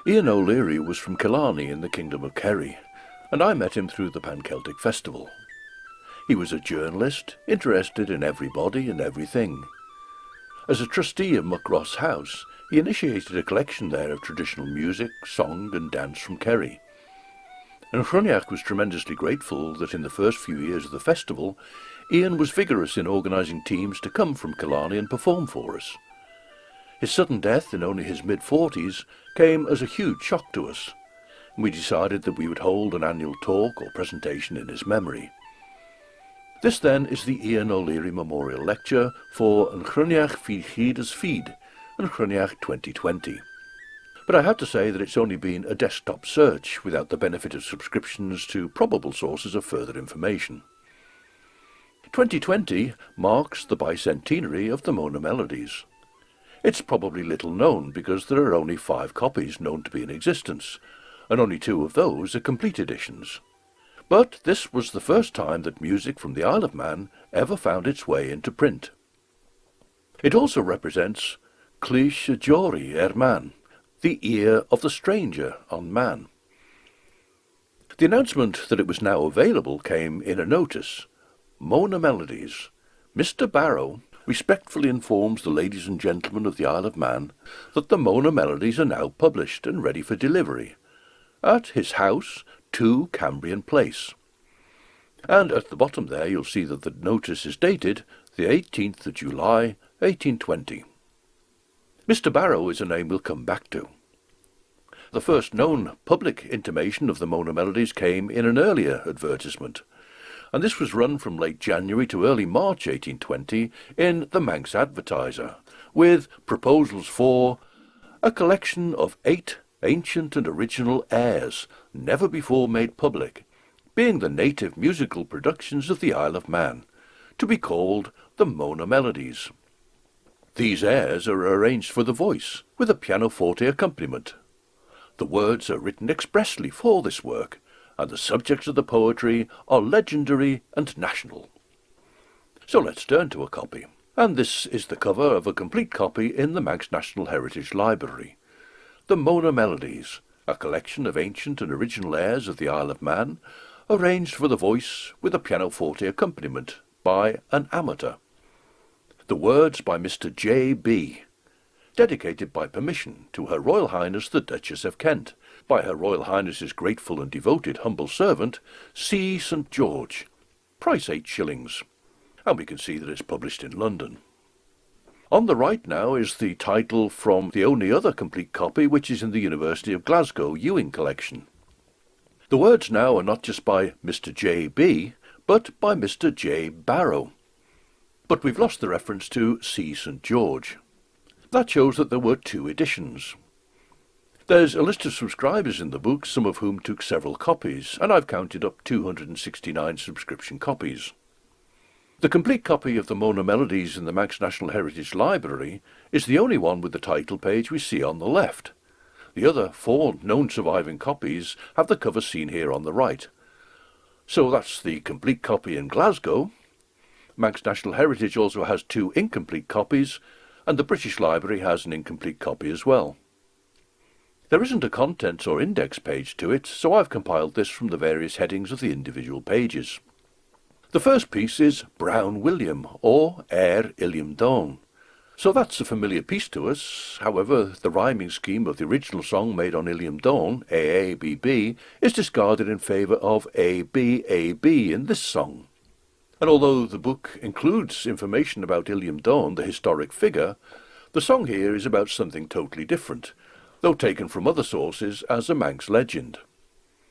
Ian O'Leary was from Killarney in the Kingdom of Kerry, and I met him through the Pan-Celtic Festival. He was a journalist, interested in everybody and everything. As a trustee of Muckross House, he initiated a collection there of traditional music, song and dance from Kerry. And Chruinnaght was tremendously grateful that in the first few years of the festival, Ian was vigorous in organising teams to come from Killarney and perform for us. His sudden death in only his mid-40s came as a huge shock to us, and we decided that we would hold an annual talk or presentation in his memory. This then is the Ian O'Leary Memorial Lecture for An Chruinnaght Fi Chidas Feed, An Chruinnaght 2020. But I had to say that it's only been a desktop search without the benefit of subscriptions to probable sources of further information. 2020 marks the bicentenary of the Mona Melodies. It's probably little known because there are only 5 copies known to be in existence, and only 2 of those are complete editions. But this was the first time that music from the Isle of Man ever found its way into print. It also represents Clísh Jory Man, the ear of the stranger on Man. The announcement that it was now available came in a notice. Mona Melodies. Mr. Barrow respectfully informs the ladies and gentlemen of the Isle of Man that the Mona Melodies are now published and ready for delivery at his house, 2 Cambrian Place. And at the bottom there you'll see that the notice is dated the 18th of July 1820. Mr. Barrow is a name we'll come back to. The first known public intimation of the Mona Melodies came in an earlier advertisement, and this was run from late January to early March 1820 in the Manx Advertiser, with proposals for a collection of 8 ancient and original airs, never before made public, being the native musical productions of the Isle of Man, to be called the Mona Melodies. These airs are arranged for the voice, with a pianoforte accompaniment. The words are written expressly for this work, and the subjects of the poetry are legendary and national. So let's turn to a copy, and this is the cover of a complete copy in the Manx National Heritage Library. The Mona Melodies, a collection of ancient and original airs of the Isle of Man, arranged for the voice with a pianoforte accompaniment by an amateur. The words by Mr. J.B., dedicated by permission to Her Royal Highness the Duchess of Kent, by Her Royal Highness's grateful and devoted humble servant, C. St. George. Price 8 shillings. And we can see that it's published in London. On the right now is the title from the only other complete copy, which is in the University of Glasgow Ewing collection. The words now are not just by Mr. J.B., but by Mr. J. Barrow. But we've lost the reference to C. St. George. That shows that there were 2 editions. There's a list of subscribers in the book, some of whom took several copies, and I've counted up 269 subscription copies. The complete copy of the Mona Melodies in the Manx National Heritage Library is the only one with the title page we see on the left. The other 4 known surviving copies have the cover seen here on the right. So that's the complete copy in Glasgow. Manx National Heritage also has 2 incomplete copies, and the British Library has an incomplete copy as well. There isn't a contents or index page to it, so I've compiled this from the various headings of the individual pages. The first piece is Brown William, or Air Illiam Dawn. So that's a familiar piece to us. However, the rhyming scheme of the original song made on Illiam Dawn, AABB, is discarded in favour of ABAB in this song. And although the book includes information about Illiam Dawn, the historic figure, the song here is about something totally different, though taken from other sources as a Manx legend.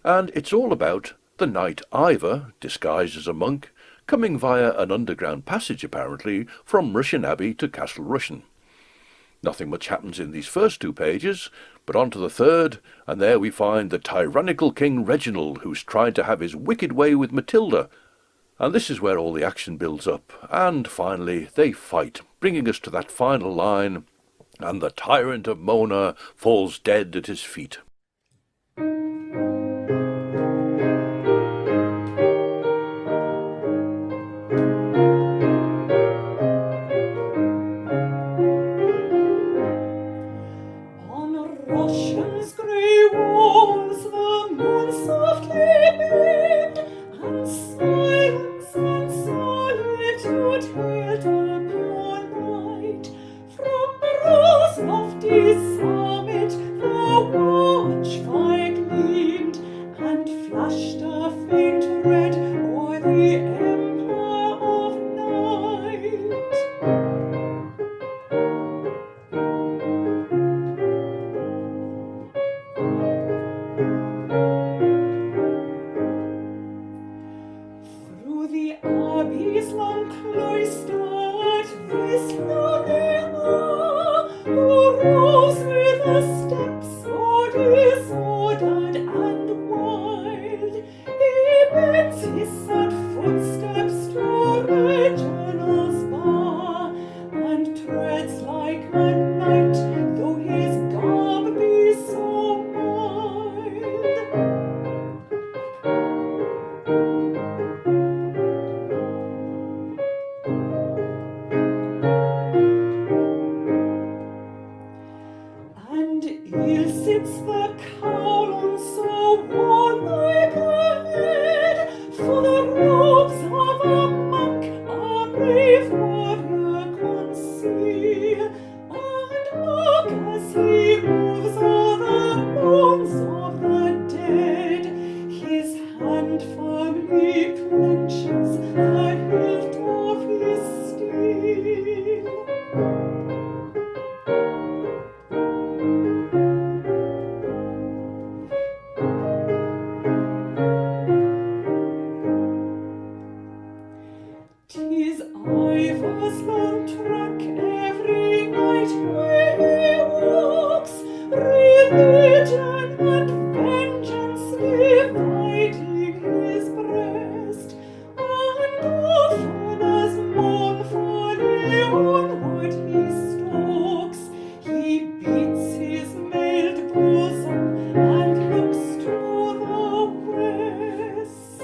And it's all about the Knight Ivor, disguised as a monk, coming via an underground passage apparently from Rushen Abbey to Castle Rushen. Nothing much happens in these first 2 pages, but on to the third, and there we find the tyrannical King Reginald, who's tried to have his wicked way with Matilda, and this is where all the action builds up, and finally they fight, bringing us to that final line, and the tyrant of Mona falls dead at his feet. On Russian's grave the Emperor of Night. Through the abbey's long cloistered this lonely hour, who roves with the steps so disordered and wild, he bends his sad footsteps to Reginald's bar, and treads like a knight, though his garb be so mild. And ill sits the cowl on so warlike a head, for the robes of a monk a brave warrior conceal. And look as he moves o'er the bones of the dead, his hand firmly clenches the hilt of his steel. Tis Ivor's lone track every night where he walks, religion and vengeance dividing his breast, and often as mournfully onward he stalks, he beats his mailed bosom and looks to the west.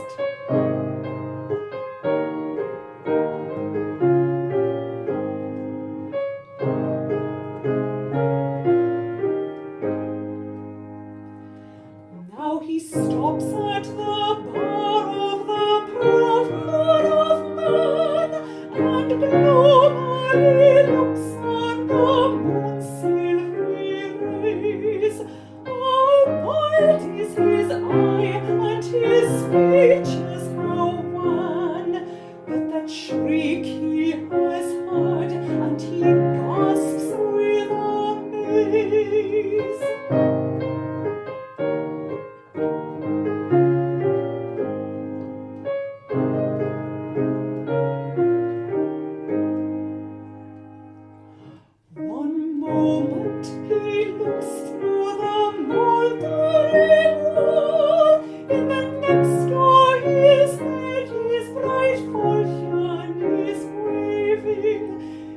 Now he stops at the bar of the proud Lord of Man, and gloomily looks on the moon's silvery rays. How wild is his eye, and his features how wan, but that shriek he has heard, and he gasps with amaze. One moment he looks through the mouldering wall, in the next o'er his head his bright falchion is waving,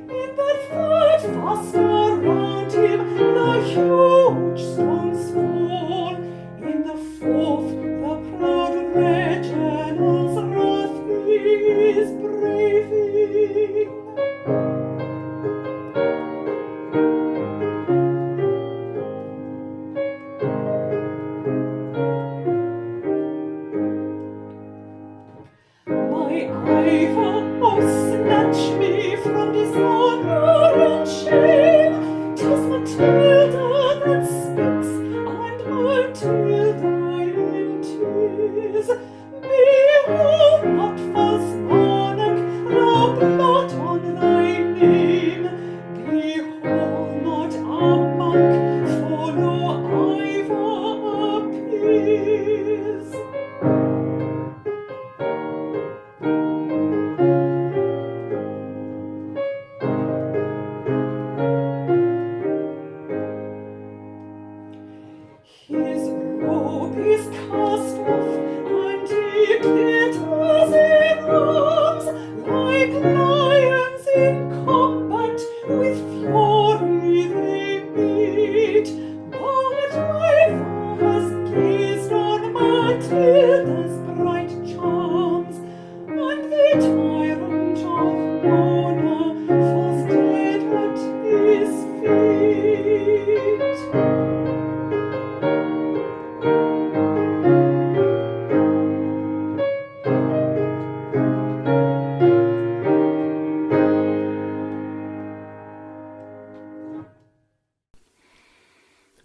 in the third fast around him the huge stones fall, in the fourth the proud Reginald's wrath he is braving. My Ivor, oh snatch me from dishonor and shame. 'Tis Matilda that speaks, and Matilda in tears. Behold not, false monarch, thou blot on thy name. Behold not a monk, for no Ivor appears.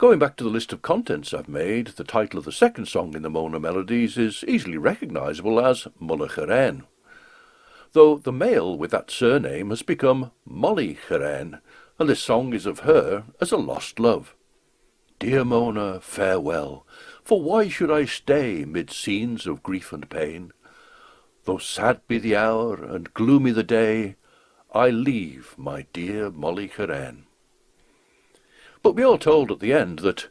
Going back to the list of contents I've made, the title of the second song in the Mona Melodies is easily recognisable as Mulla Chruinnaght, though the male with that surname has become Molly Chruinnaght, and this song is of her as a lost love. Dear Mona, farewell, for why should I stay mid scenes of grief and pain? Though sad be the hour and gloomy the day, I leave my dear Molly Chruinnaght. But we are told at the end that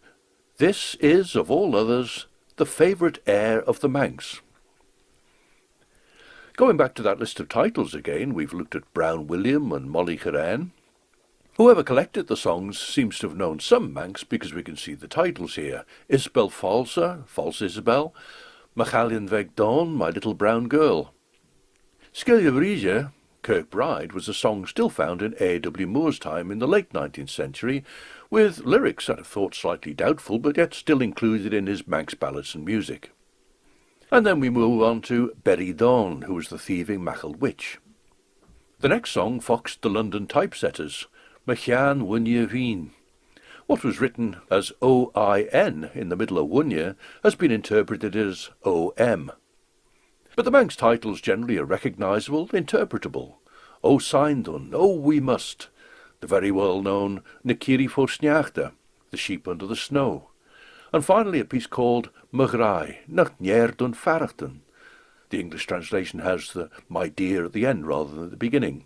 this is, of all others, the favourite air of the Manx. Going back to that list of titles again, we've looked at Brown William and Molly Chruinnaght. Whoever collected the songs seems to have known some Manx because we can see the titles here. Isabel Falsa, False Isabel, Machalian Veg Dawn, My Little Brown Girl. Sgillia Brige, Kirkbride, was a song still found in A.W. Moore's time in the late 19th century, with lyrics that are thought slightly doubtful but yet still included in his Manx ballads and music. And then we move on to Berry Dawn, who was the thieving Machel witch. The next song foxed the London typesetters, Machan Wunya Veen. What was written as O-I-N in the middle of Wunya has been interpreted as O-M. But the Manx titles generally are recognisable, interpretable. O Saindun, O We Must, the very well-known Nakiri Fosneachta, the sheep under the snow, and finally a piece called Magrai, Nach Nierdun Farachton. The English translation has the my dear at the end rather than at the beginning.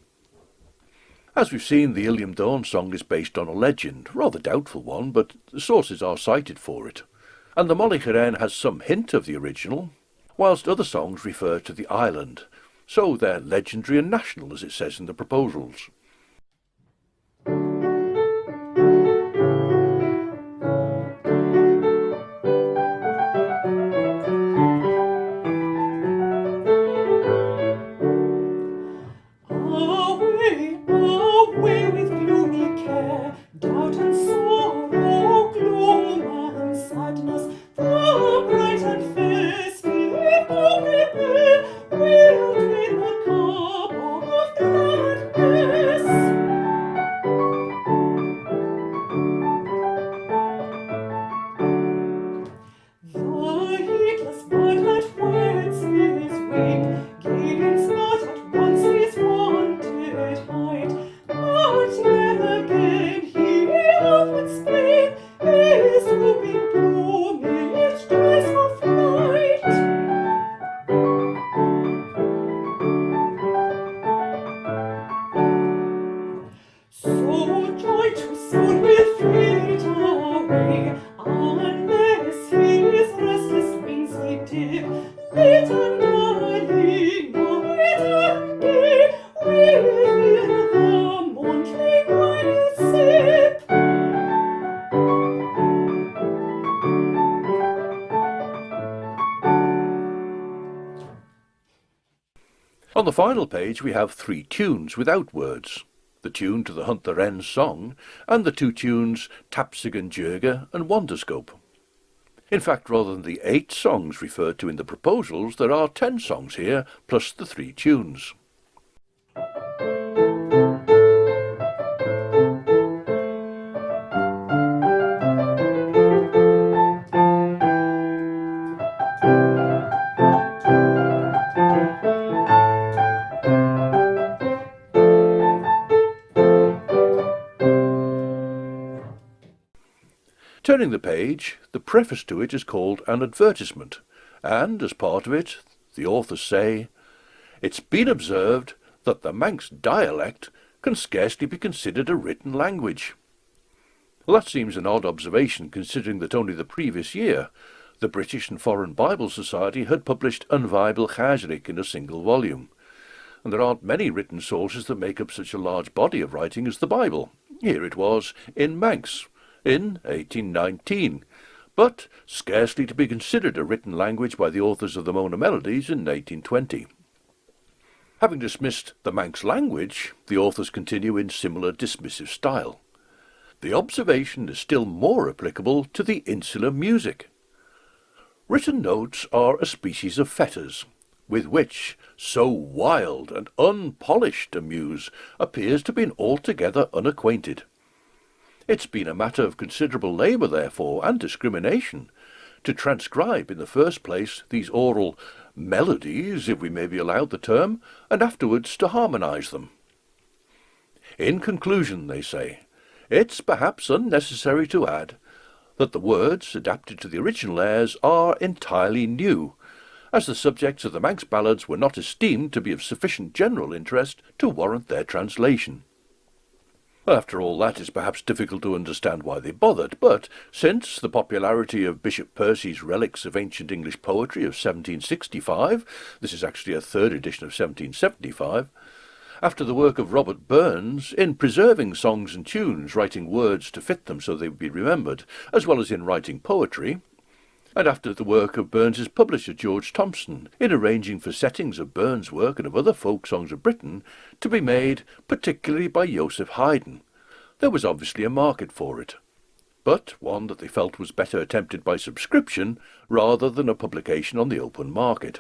As we've seen, the Illiam Dawn song is based on a legend, rather doubtful one, but the sources are cited for it. And the Molly Chruinnaght has some hint of the original, whilst other songs refer to the island, so they're legendary and national, as it says in the proposals. Away with gloomy care, doubt and sorrow, gloom and sadness, the bright and festive hope prepare, we'll drink the cup of gladness. The heedless bird that waits his wing, gains not at once his wanted height, but yet again he often spake his drooping plumage tries for flight. So joy too soon will flit away, unless his restless wings he dip, late and early, night and day, with the moonlight will sip. On the final page we have 3 tunes without words. The tune to the Hunt the Wren song, and the 2 tunes Tapsig and Jurga and Wanderscope. In fact, rather than the 8 songs referred to in the proposals, there are 10 songs here, plus the 3 tunes. Turning the page, the preface to it is called an advertisement, and, as part of it, the authors say, "It's been observed that the Manx dialect can scarcely be considered a written language." Well, that seems an odd observation, considering that only the previous year the British and Foreign Bible Society had published An Bible Chasric in a single volume, and there aren't many written sources that make up such a large body of writing as the Bible. Here it was, in Manx, in 1819, but scarcely to be considered a written language by the authors of the Mona Melodies in 1820. Having dismissed the Manx language, the authors continue in similar dismissive style. The observation is still more applicable to the insular music. Written notes are a species of fetters, with which so wild and unpolished a muse appears to have been altogether unacquainted. It's been a matter of considerable labour, therefore, and discrimination, to transcribe in the first place these oral melodies, if we may be allowed the term, and afterwards to harmonise them. In conclusion, they say, it's perhaps unnecessary to add that the words adapted to the original airs are entirely new, as the subjects of the Manx ballads were not esteemed to be of sufficient general interest to warrant their translation. After all that, it's perhaps difficult to understand why they bothered, but since the popularity of Bishop Percy's Relics of Ancient English Poetry of 1765, this is actually a third edition of 1775, after the work of Robert Burns in preserving songs and tunes, writing words to fit them so they would be remembered, as well as in writing poetry, and after the work of Burns's publisher George Thompson in arranging for settings of Burns' work and of other folk songs of Britain to be made, particularly by Joseph Haydn, there was obviously a market for it, but one that they felt was better attempted by subscription rather than a publication on the open market.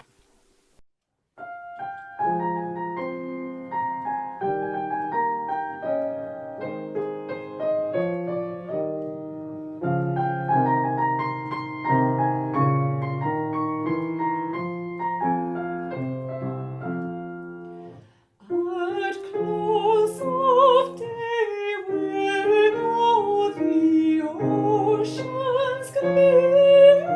At close of day, when o'er the ocean's gleaming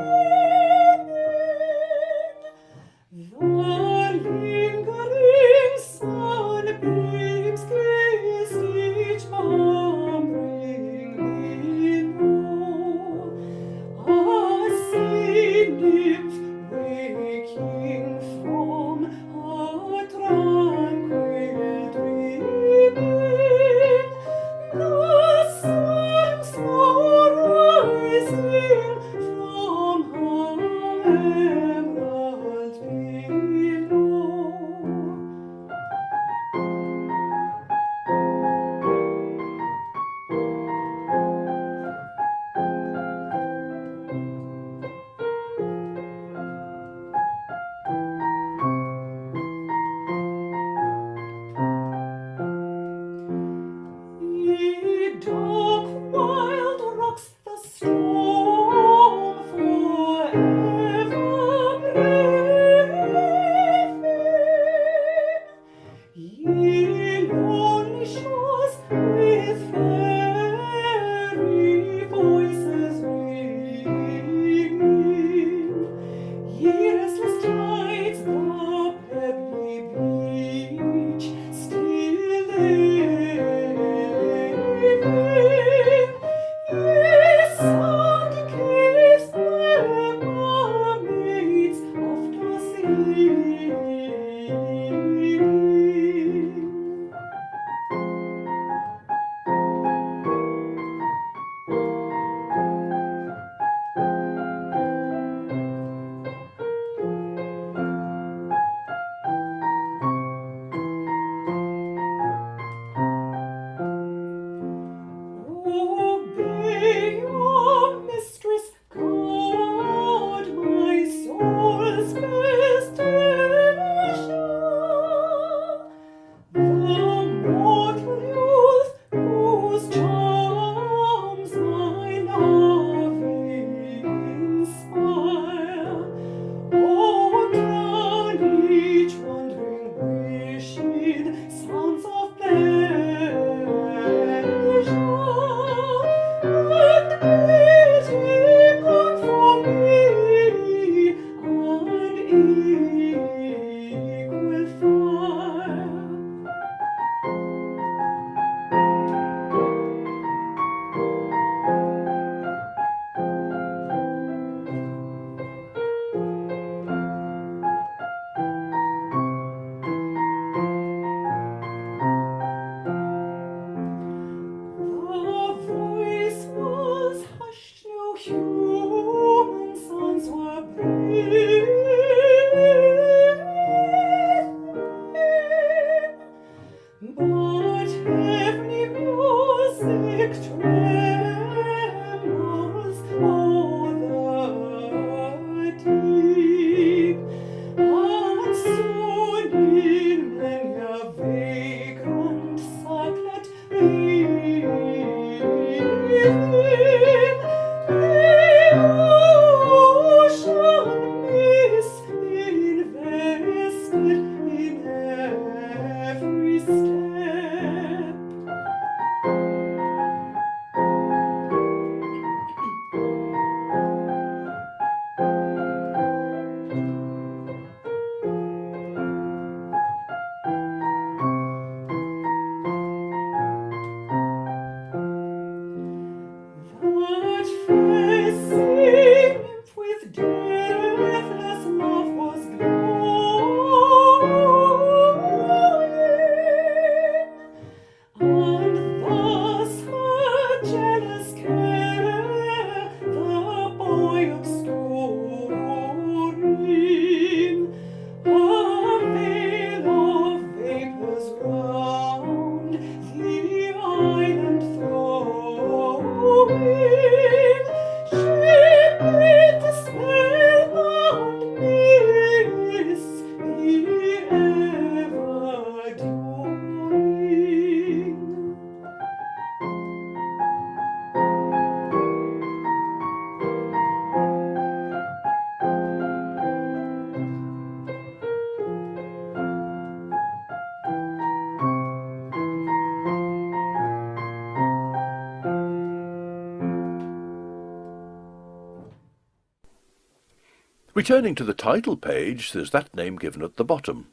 Returning to the title page, there's that name given at the bottom,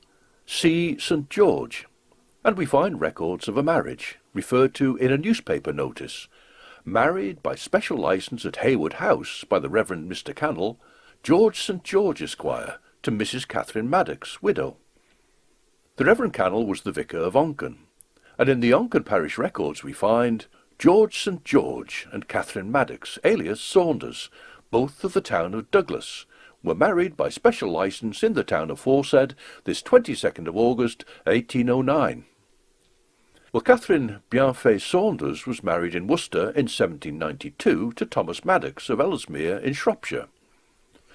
C. St. George, and we find records of a marriage, referred to in a newspaper notice. Married by special licence at Haywood House by the Reverend Mr. Cannell, George St. George, Esquire, to Mrs. Catherine Maddox, widow. The Reverend Cannell was the vicar of Onken, and in the Onken parish records we find George St. George and Catherine Maddox, alias Saunders, both of the town of Douglas, were married by special licence in the town aforesaid this 22nd of August, 1809. Well, Catherine Bienfait Saunders was married in Worcester in 1792 to Thomas Maddox of Ellesmere in Shropshire.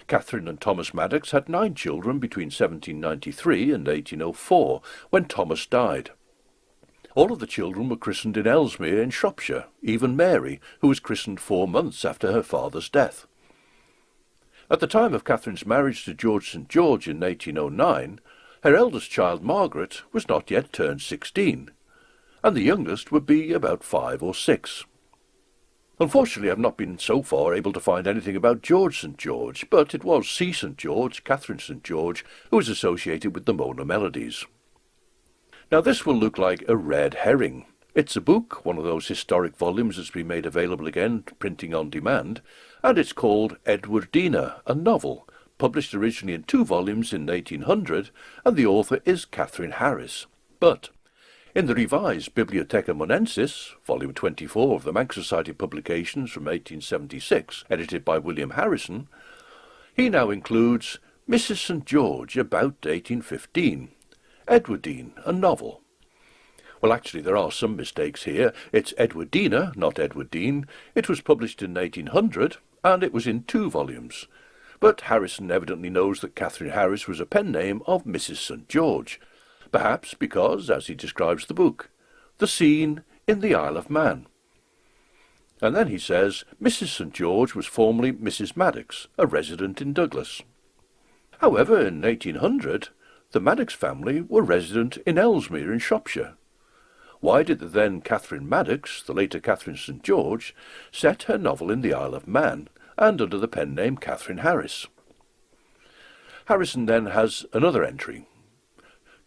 Catherine and Thomas Maddox had 9 children between 1793 and 1804, when Thomas died. All of the children were christened in Ellesmere in Shropshire, even Mary, who was christened 4 months after her father's death. At the time of Catherine's marriage to George St. George in 1809, her eldest child, Margaret, was not yet turned 16, and the youngest would be about 5 or 6. Unfortunately, I have not been so far able to find anything about George St. George, but it was C. St. George, Catherine St. George, who was associated with the Mona Melodies. Now this will look like a red herring. It's a book, one of those historic volumes that's been made available again, printing on demand, and it's called Edwardina, a novel, published originally in 2 volumes in 1800, and the author is Catherine Harris. But in the revised Bibliotheca Monensis, volume 24 of the Manx Society publications from 1876, edited by William Harrison, he now includes Mrs. St. George about 1815, Edwardine, a novel. Well, actually, there are some mistakes here. It's Edwardina, not Edwardine. It was published in 1800, and it was in 2 volumes. But Harrison evidently knows that Catherine Harris was a pen name of Mrs. St. George, perhaps because, as he describes the book, the scene in the Isle of Man. And then he says, Mrs. St. George was formerly Mrs. Maddox, a resident in Douglas. However, in 1800, the Maddox family were resident in Ellesmere in Shropshire. Why did the then Catherine Maddox, the later Catherine St. George, set her novel in the Isle of Man, and under the pen name Catherine Harris? Harrison then has another entry.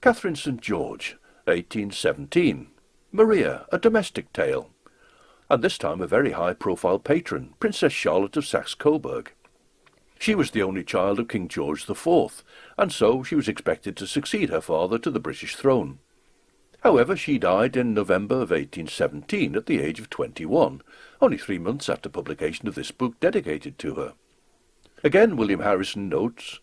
Catherine St. George, 1817. Maria, a domestic tale. And this time a very high-profile patron, Princess Charlotte of Saxe-Coburg. She was the only child of King George IV, and so she was expected to succeed her father to the British throne. However, she died in November of 1817 at the age of 21, only 3 months after publication of this book dedicated to her. Again, William Harrison notes,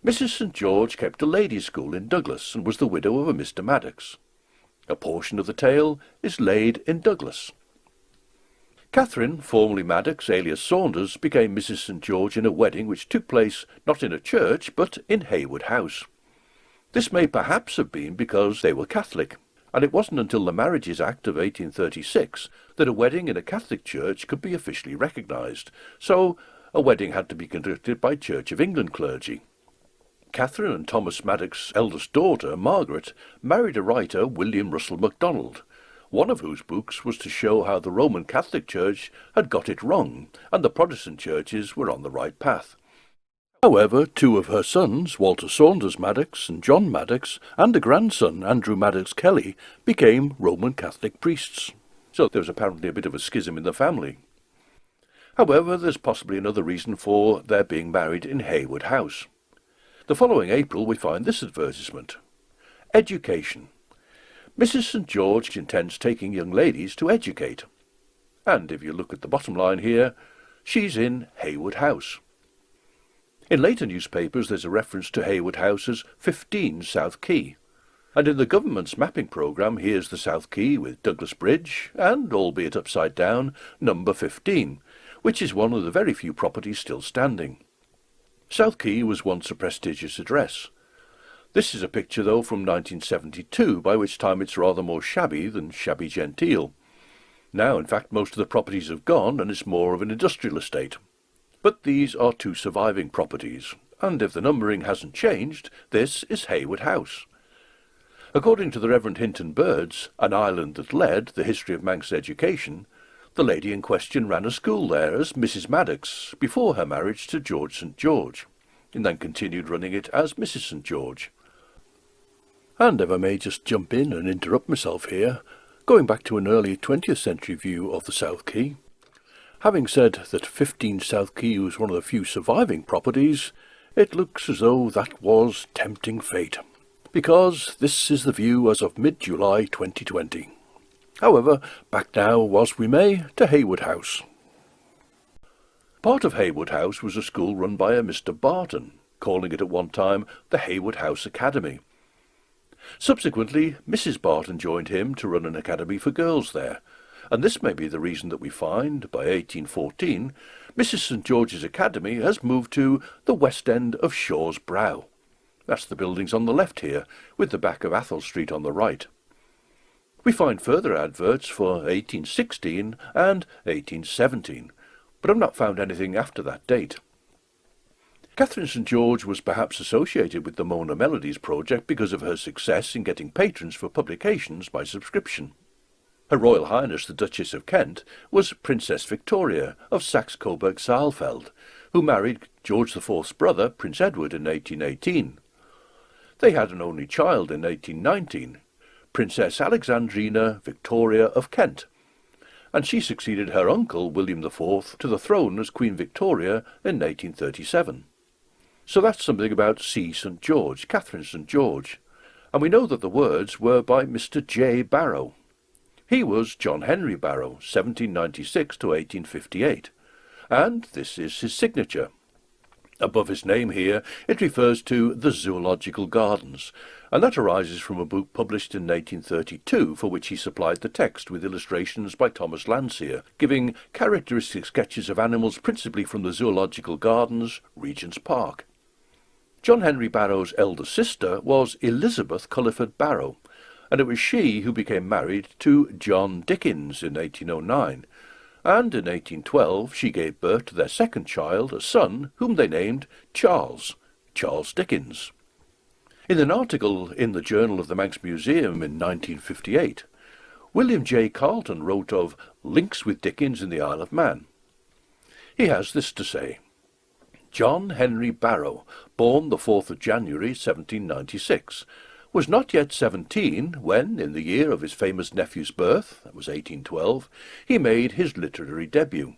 Mrs. St. George kept a ladies' school in Douglas and was the widow of a Mr. Maddox. A portion of the tale is laid in Douglas. Catherine, formerly Maddox, alias Saunders, became Mrs. St. George in a wedding which took place not in a church but in Haywood House. This may perhaps have been because they were Catholic, and it wasn't until the Marriages Act of 1836 that a wedding in a Catholic church could be officially recognised, so a wedding had to be conducted by Church of England clergy. Catherine and Thomas Maddox's eldest daughter, Margaret, married a writer, William Russell MacDonald, one of whose books was to show how the Roman Catholic Church had got it wrong, and the Protestant churches were on the right path. However, 2 of her sons, Walter Saunders Maddox and John Maddox, and a grandson, Andrew Maddox Kelly, became Roman Catholic priests. So there was apparently a bit of a schism in the family. However, there's possibly another reason for their being married in Haywood House. The following April we find this advertisement. Education. Mrs. St. George intends taking young ladies to educate. And if you look at the bottom line here, she's in Haywood House. In later newspapers there's a reference to Haywood House as 15 South Quay. And in the government's mapping programme here's the South Quay with Douglas Bridge and, albeit upside down, number 15, which is one of the very few properties still standing. South Quay was once a prestigious address. This is a picture, though, from 1972, by which time it's rather more shabby than shabby genteel. Now, in fact, most of the properties have gone, and it's more of an industrial estate. But these are 2 surviving properties, and if the numbering hasn't changed, this is Haywood House. According to the Reverend Hinton Bird's An Island That Led, The History of Manx Education, the lady in question ran a school there as Mrs. Maddox before her marriage to George St. George. and then continued running it as Mrs. St. George. And if I may just jump in and interrupt myself here, going back to an early 20th century view of the South Quay, having said that 15 South Quay was one of the few surviving properties, it looks as though that was tempting fate, because this is the view as of mid-July 2020. However, back now, whilst we may, to Haywood House. Part of Haywood House was a school run by a Mr. Barton, calling it at one time the Haywood House Academy. Subsequently, Mrs. Barton joined him to run an academy for girls there, and this may be the reason that we find, by 1814, Mrs. St. George's Academy has moved to the west end of Shaw's Brow. That's the buildings on the left here, with the back of Athol Street on the right. We find further adverts for 1816 and 1817, but I've not found anything after that date. Catherine St. George was perhaps associated with the Mona Melodies project because of her success in getting patrons for publications by subscription. Her Royal Highness the Duchess of Kent was Princess Victoria of Saxe-Coburg-Saalfeld, who married George IV's brother, Prince Edward, in 1818. They had an only child in 1819, Princess Alexandrina Victoria of Kent, and she succeeded her uncle, William IV, to the throne as Queen Victoria in 1837. So that's something about C. St. George, Catherine St. George, and we know that the words were by Mr. J. Barrow. He was John Henry Barrow, 1796 to 1858, and this is his signature. Above his name here, it refers to the Zoological Gardens, and that arises from a book published in 1832 for which he supplied the text with illustrations by Thomas Landseer, giving characteristic sketches of animals principally from the Zoological Gardens, Regent's Park. John Henry Barrow's elder sister was Elizabeth Culliford Barrow, and it was she who became married to John Dickens in 1809, and in 1812 she gave birth to their second child, a son, whom they named Charles Dickens. In an article in the Journal of the Manx Museum in 1958, William J. Carleton wrote of links with Dickens in the Isle of Man. He has this to say: John Henry Barrow, born the 4th of January 1796, was not yet 17 when, in the year of his famous nephew's birth, that was 1812, he made his literary debut.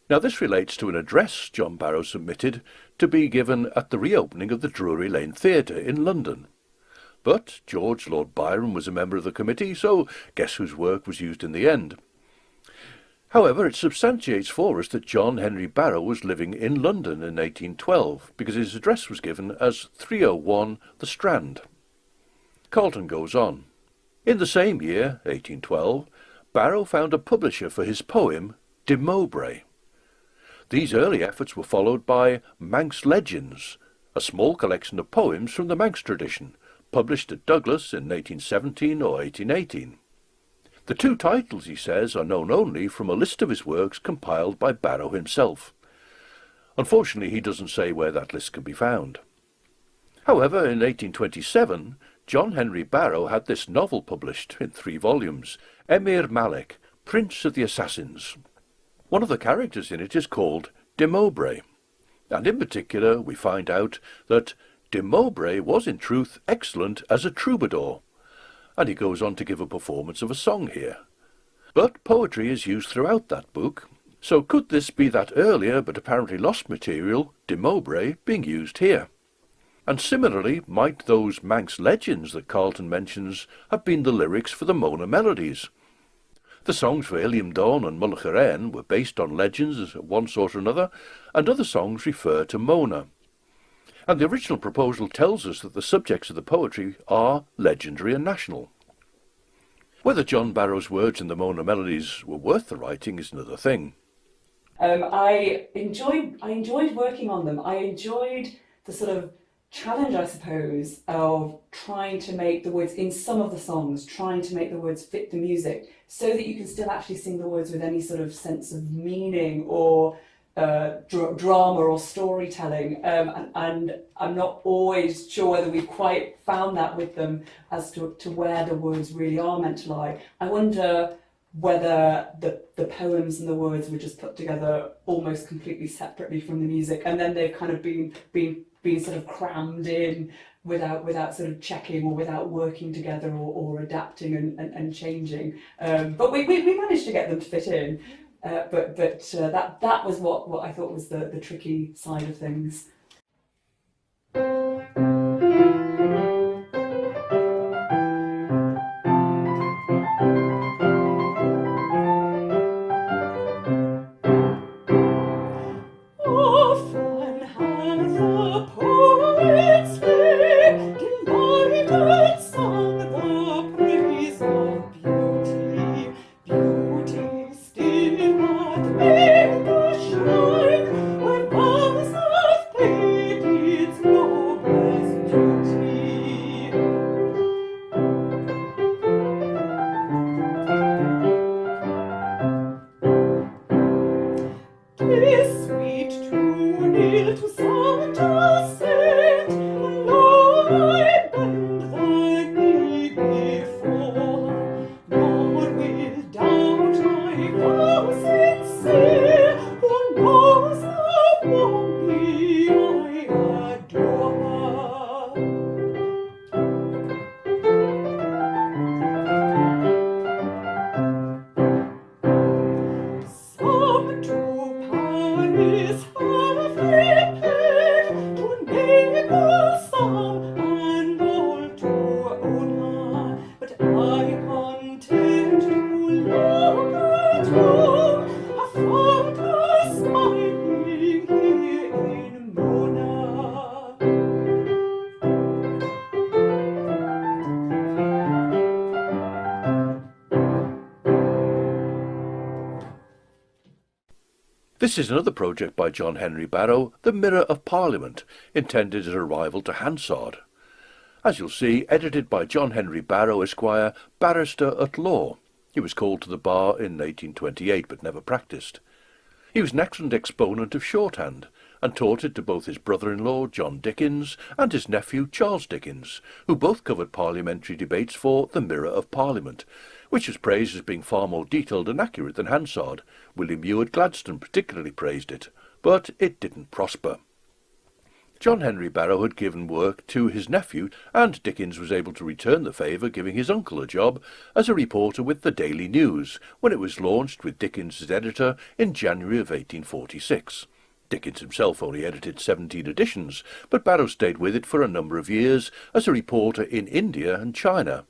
Now this relates to an address John Barrow submitted to be given at the reopening of the Drury Lane Theatre in London. But George Lord Byron was a member of the committee, so guess whose work was used in the end? However, it substantiates for us that John Henry Barrow was living in London in 1812, because his address was given as 301 The Strand. Carleton goes on. In the same year, 1812, Barrow found a publisher for his poem De Mowbray. These early efforts were followed by Manx Legends, a small collection of poems from the Manx tradition, published at Douglas in 1817 or 1818. The two titles, he says, are known only from a list of his works compiled by Barrow himself. Unfortunately, he doesn't say where that list can be found. However, in 1827, John Henry Barrow had this novel published in 3 volumes, Emir Malik, Prince of the Assassins. One of the characters in it is called De Mowbray, and in particular we find out that De Mowbray was in truth excellent as a troubadour, and he goes on to give a performance of a song here. But poetry is used throughout that book, so could this be that earlier but apparently lost material, De Mowbray, being used here? And similarly, might those Manx legends that Carleton mentions have been the lyrics for the Mona Melodies? The songs for Illiam Dawn and Mulcharen were based on legends of one sort or another, and other songs refer to Mona. And the original proposal tells us that the subjects of the poetry are legendary and national. Whether John Barrow's words in the Mona Melodies were worth the writing is another thing. I enjoyed working on them. I enjoyed the sort of challenge, I suppose, of trying to make the words in some of the songs, trying to make the words fit the music so that you can still actually sing the words with any sort of sense of meaning or drama or storytelling. And I'm not always sure whether we've quite found that with them as to where the words really are meant to lie. I wonder whether the poems and the words were just put together almost completely separately from the music, and then they've kind of been sort of crammed in without sort of checking or without working together or adapting and changing. But we managed to get them to fit in. But that was what I thought was the tricky side of things. Often hath the poet slain delighted sung the praise of beauty. Beauty still hath made the shine where vows hath paid its noblest duty. This sweet Chruinnaght to Santa sent, and lo, I bend the knee before her, nor will doubt my vow sincere, who knows how warmly I adore her. Some to Paris have repaired, to Naples some, and all to Ona, but I content to look at home, have found her smiling here in Mona. This is another project by John Henry Barrow, The Mirror of Parliament, intended as a rival to Hansard. As you'll see, edited by John Henry Barrow, Esquire, barrister at law. He was called to the bar in 1828, but never practised. He was an excellent exponent of shorthand, and taught it to both his brother-in-law, John Dickens, and his nephew, Charles Dickens, who both covered parliamentary debates for The Mirror of Parliament, which was praised as being far more detailed and accurate than Hansard. William Ewart Gladstone particularly praised it, but it didn't prosper. John Henry Barrow had given work to his nephew, and Dickens was able to return the favour, giving his uncle a job as a reporter with the Daily News, when it was launched with Dickens as editor in January of 1846. Dickens himself only edited 17 editions, but Barrow stayed with it for a number of years as a reporter in India and China.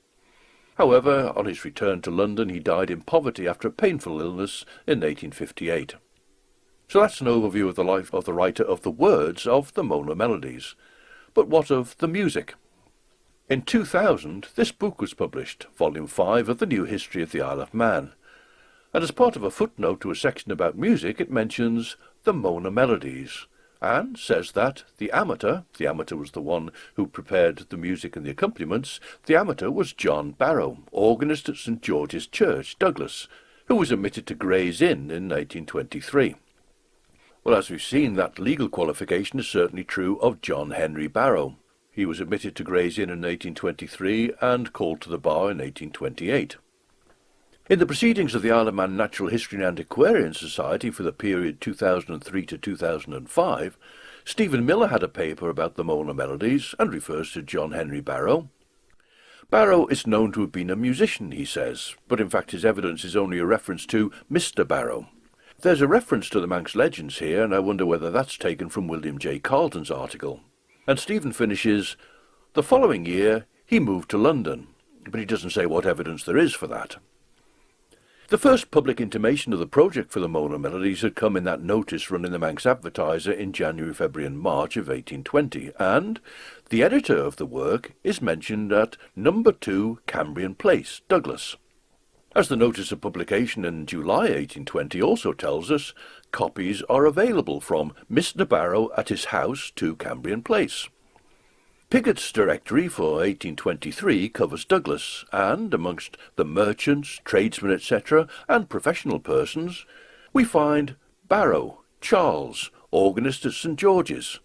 However, on his return to London, he died in poverty after a painful illness in 1858. So that's an overview of the life of the writer of the words of the Mona Melodies. But what of the music? In 2000, this book was published, Volume 5 of the New History of the Isle of Man. And as part of a footnote to a section about music, it mentions the Mona Melodies, and says that the amateur was the one who prepared the music and the accompaniments, the amateur was John Barrow, organist at St George's Church, Douglas, who was admitted to Gray's Inn in 1823. Well, as we've seen, that legal qualification is certainly true of John Henry Barrow. He was admitted to Gray's Inn in 1823 and called to the bar in 1828. In the Proceedings of the Isle of Man Natural History and Antiquarian Society for the period 2003 to 2005, Stephen Miller had a paper about the Mona Melodies and refers to John Henry Barrow. Barrow is known to have been a musician, he says, but in fact his evidence is only a reference to Mr. Barrow. There's a reference to the Manx legends here, and I wonder whether that's taken from William J. Carleton's article. And Stephen finishes, the following year he moved to London, but he doesn't say what evidence there is for that. The first public intimation of the project for the Mona Melodies had come in that notice run in the Manx Advertiser in January, February and March of 1820, and the editor of the work is mentioned at number 2 Cambrian Place, Douglas. As the notice of publication in July 1820 also tells us, copies are available from Mr. Barrow at his house, 2 Cambrian Place. Piggott's directory for 1823 covers Douglas, and amongst the merchants, tradesmen, etc., and professional persons, we find Barrow, Charles, organist at St George's,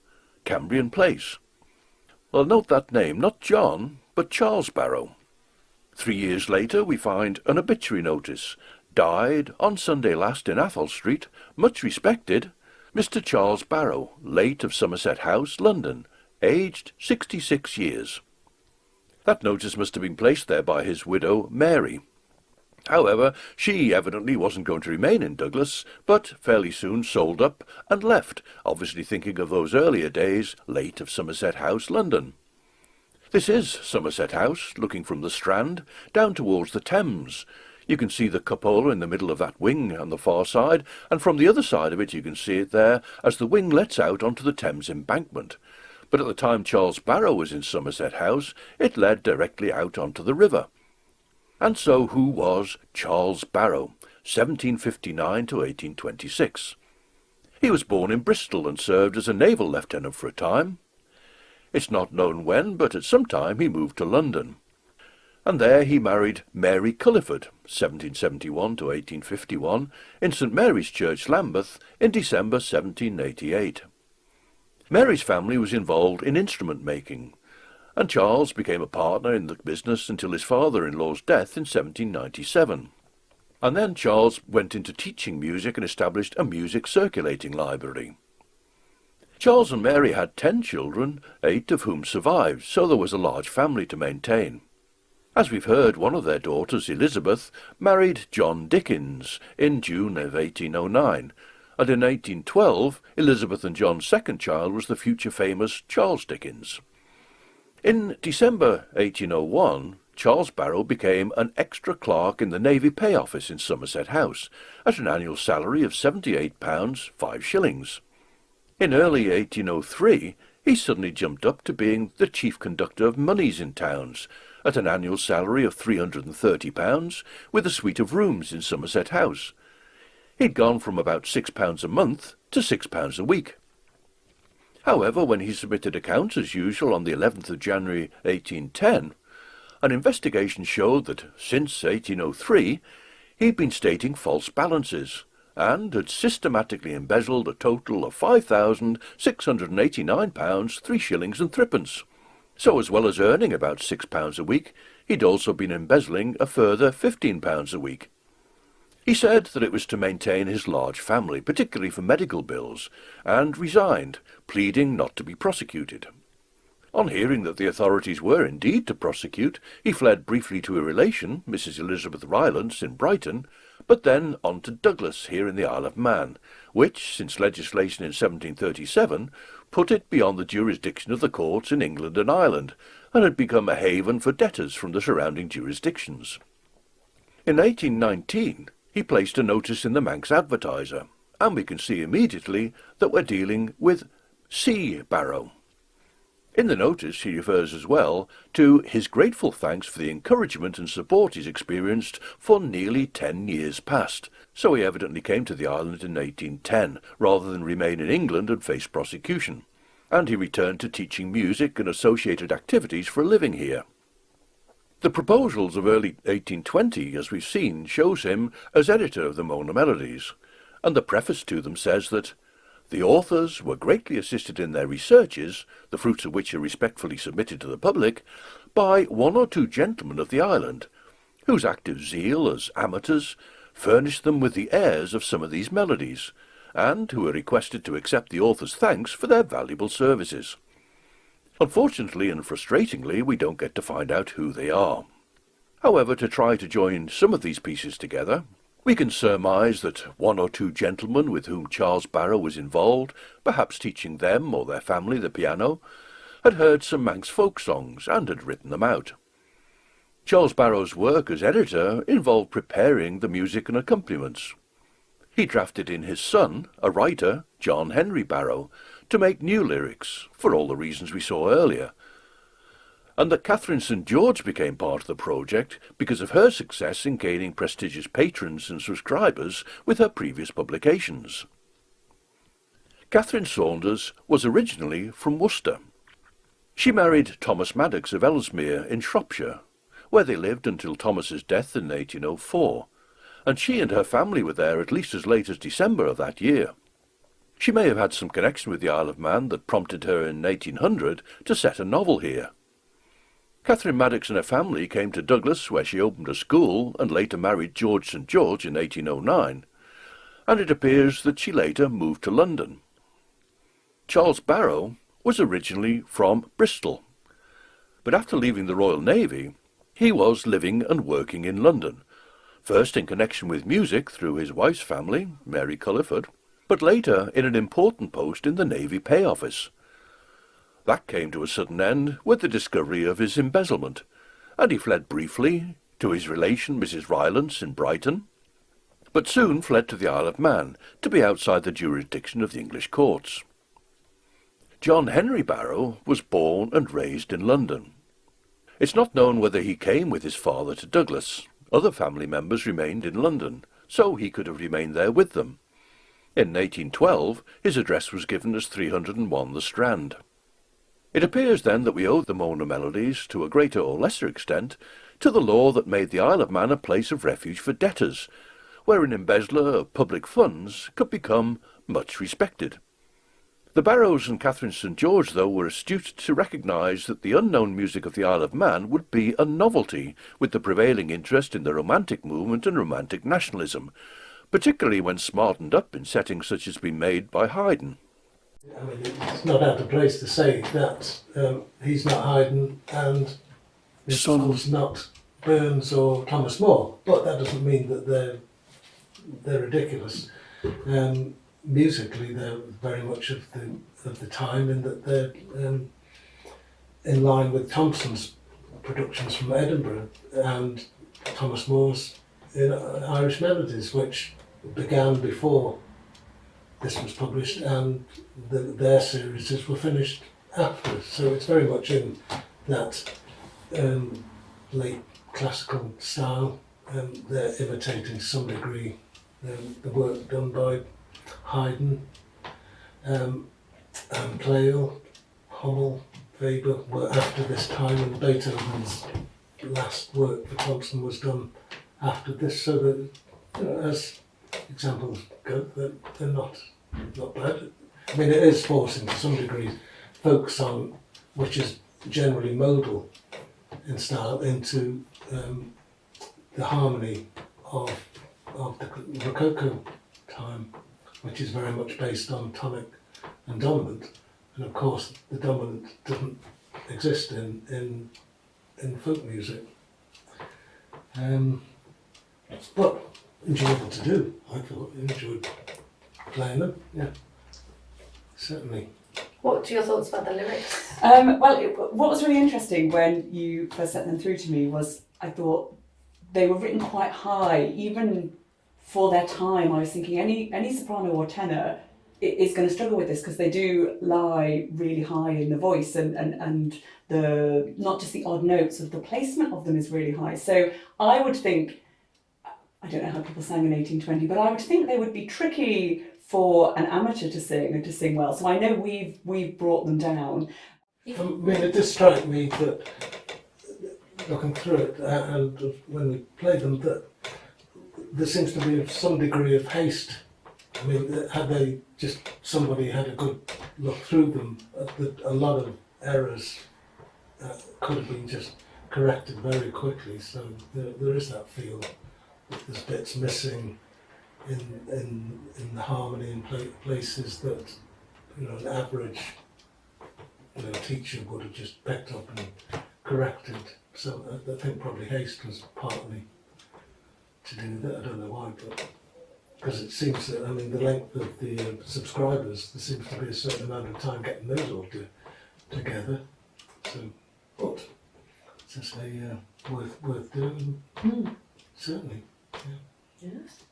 Cambrian Place. Well, note that name, not John, but Charles Barrow. 3 years later we find an obituary notice, Died on Sunday last in Athol Street, much respected, Mr. Charles Barrow, late of Somerset House, London, aged 66 years. That notice must have been placed there by his widow, Mary. However, she evidently wasn't going to remain in Douglas, but fairly soon sold up and left, obviously thinking of those earlier days, late of Somerset House, London. This is Somerset House, looking from the Strand, down towards the Thames. You can see the cupola in the middle of that wing on the far side, and from the other side of it you can see it there as the wing lets out onto the Thames embankment. But at the time Charles Barrow was in Somerset House, it led directly out onto the river. And so who was Charles Barrow, 1759 to 1826? He was born in Bristol and served as a naval lieutenant for a time. It's not known when, but at some time he moved to London. And there he married Mary Culliford, 1771 to 1851, in St. Mary's Church, Lambeth, in December 1788. Mary's family was involved in instrument making, and Charles became a partner in the business until his father-in-law's death in 1797. And then Charles went into teaching music and established a music circulating library. Charles and Mary had 10 children, 8 of whom survived, so there was a large family to maintain. As we've heard, one of their daughters, Elizabeth, married John Dickens in June of 1809, and in 1812 Elizabeth and John's second child was the future famous Charles Dickens. In December 1801, Charles Barrow became an extra clerk in the Navy Pay Office in Somerset House, at an annual salary of £78, 5 shillings. In early 1803, he suddenly jumped up to being the chief conductor of moneys in towns, at an annual salary of £330, with a suite of rooms in Somerset House. He'd gone from about £6 a month to £6 a week. However, when he submitted accounts as usual on the 11th of January 1810, an investigation showed that since 1803 he'd been stating false balances, and had systematically embezzled a total of £5,689, 3 shillings and threepence. So as well as earning about £6 a week, he'd also been embezzling a further £15 a week. He said that it was to maintain his large family, particularly for medical bills, and resigned, pleading not to be prosecuted. On hearing that the authorities were indeed to prosecute, he fled briefly to a relation, Mrs. Elizabeth Rylance, in Brighton, but then on to Douglas, here in the Isle of Man, which, since legislation in 1737, put it beyond the jurisdiction of the courts in England and Ireland, and had become a haven for debtors from the surrounding jurisdictions. In 1819, he placed a notice in the Manx Advertiser, and we can see immediately that we're dealing with C. Barrow. In the notice he refers as well to his grateful thanks for the encouragement and support he's experienced for nearly 10 years past, so he evidently came to the island in 1810, rather than remain in England and face prosecution, and he returned to teaching music and associated activities for a living here. The proposals of early 1820, as we've seen, shows him as editor of the Mona Melodies, and the preface to them says that the authors were greatly assisted in their researches, the fruits of which are respectfully submitted to the public, by 1 or 2 gentlemen of the island, whose active zeal as amateurs furnished them with the airs of some of these melodies, and who were requested to accept the author's thanks for their valuable services. Unfortunately and frustratingly, we don't get to find out who they are. However, to try to join some of these pieces together, we can surmise that 1 or 2 gentlemen with whom Charles Barrow was involved, perhaps teaching them or their family the piano, had heard some Manx folk songs and had written them out. Charles Barrow's work as editor involved preparing the music and accompaniments. He drafted in his son, a writer, John Henry Barrow, to make new lyrics, for all the reasons we saw earlier, and that Catherine St. George became part of the project because of her success in gaining prestigious patrons and subscribers with her previous publications. Catherine Saunders was originally from Worcester. She married Thomas Maddox of Ellesmere in Shropshire, where they lived until Thomas's death in 1804, and she and her family were there at least as late as December of that year. She may have had some connection with the Isle of Man that prompted her in 1800 to set a novel here. Catherine Maddox and her family came to Douglas, where she opened a school and later married George St George in 1809, and it appears that she later moved to London. Charles Barrow was originally from Bristol, but after leaving the Royal Navy, he was living and working in London, first in connection with music through his wife's family, Mary Culliford, but later in an important post in the Navy Pay Office. That came to a sudden end with the discovery of his embezzlement, and he fled briefly to his relation Mrs. Rylance in Brighton, but soon fled to the Isle of Man to be outside the jurisdiction of the English courts. John Henry Barrow was born and raised in London. It's not known whether he came with his father to Douglas. Other family members remained in London, so he could have remained there with them. In 1812, his address was given as 301 The Strand. It appears then that we owe the Mona Melodies, to a greater or lesser extent, to the law that made the Isle of Man a place of refuge for debtors, where an embezzler of public funds could become much respected. The Barrows and Catherine St George, though, were astute to recognise that the unknown music of the Isle of Man would be a novelty with the prevailing interest in the Romantic movement and Romantic nationalism, particularly when smartened up in settings such as been made by Haydn. I mean, it's not out of place to say that he's not Haydn and his son's not Burns or Thomas More, but that doesn't mean that they're ridiculous. Musically, they're very much of the time, in that they're in line with Thompson's productions from Edinburgh and Thomas More's Irish Melodies, which began before this was published, and their series were finished after. So it's very much in that late classical style. They're imitating to some degree the work done by Haydn, Pleyel, Hummel, Weber were after this time, and Beethoven's last work for Thompson was done after this. So that, as examples go, they're not bad. I mean, it is forcing to some degree folk song, which is generally modal in style, into the harmony of the Rococo time, which is very much based on tonic and dominant, and of course the dominant doesn't exist in folk music. But enjoyable to do. I thought enjoyed playing them. Yeah, certainly. What are your thoughts about the lyrics? What was really interesting when you first sent them through to me was I thought they were written quite high, even for their time. I was thinking any soprano or tenor is going to struggle with this, because they do lie really high in the voice, and the not just the odd notes, of the placement of them is really high. So I would think, I don't know how people sang in 1820, but I would think they would be tricky for an amateur to sing, and to sing well. So I know we've brought them down. I mean, it does strike me that, looking through it, and when we played them, that there seems to be some degree of haste. I mean, had somebody had a good look through them, a lot of errors could have been just corrected very quickly. So there is that feel that there's bits missing in the harmony in places that an average teacher would have just picked up and corrected. So I think probably haste was partly to do that. I don't know why, but because it seems that, I mean, the length of the subscribers, there seems to be a certain amount of time getting those all together. So, but as I say, worth doing. Certainly. Yeah. Yes.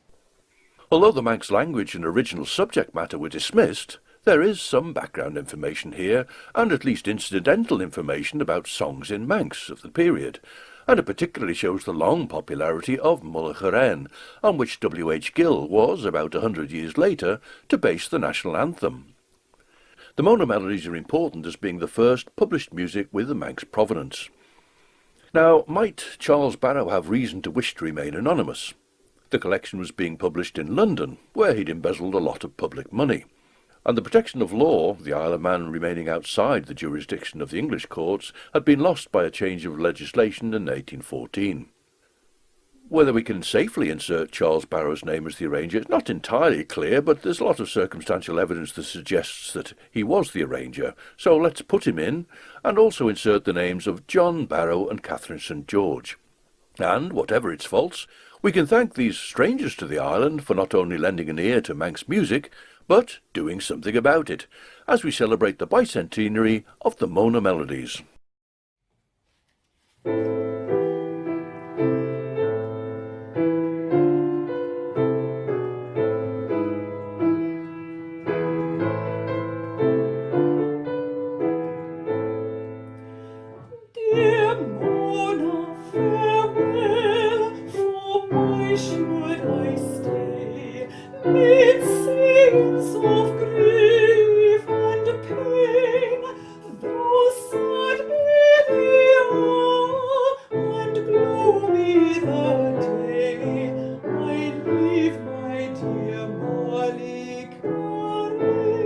Although the Manx language and original subject matter were dismissed, there is some background information here, and at least incidental information about songs in Manx of the period, and it particularly shows the long popularity of Mullagheren, on which W.H. Gill was, about 100 years later, to base the national anthem. The Mona Melodies are important as being the first published music with a Manx provenance. Now, might Charles Barrow have reason to wish to remain anonymous? The collection was being published in London, where he'd embezzled a lot of public money. and the protection of law, the Isle of Man remaining outside the jurisdiction of the English courts, had been lost by a change of legislation in 1814. Whether we can safely insert Charles Barrow's name as the arranger is not entirely clear, but there's a lot of circumstantial evidence that suggests that he was the arranger, so let's put him in, and also insert the names of John Barrow and Catherine St. George. And, whatever its faults, we can thank these strangers to the island for not only lending an ear to Manx music, but doing something about it, as we celebrate the bicentenary of the Mona Melodies. Dear Mona, farewell, for why should I stay? Mid scenes of grief and pain, though sad be the hour and gloomy the day, I leave my dear Molly carried.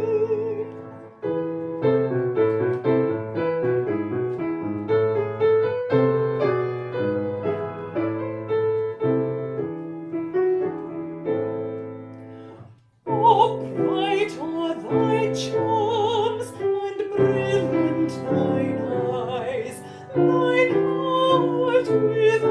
Oh, bright are thy charms, and brilliant thine eyes, thine heart with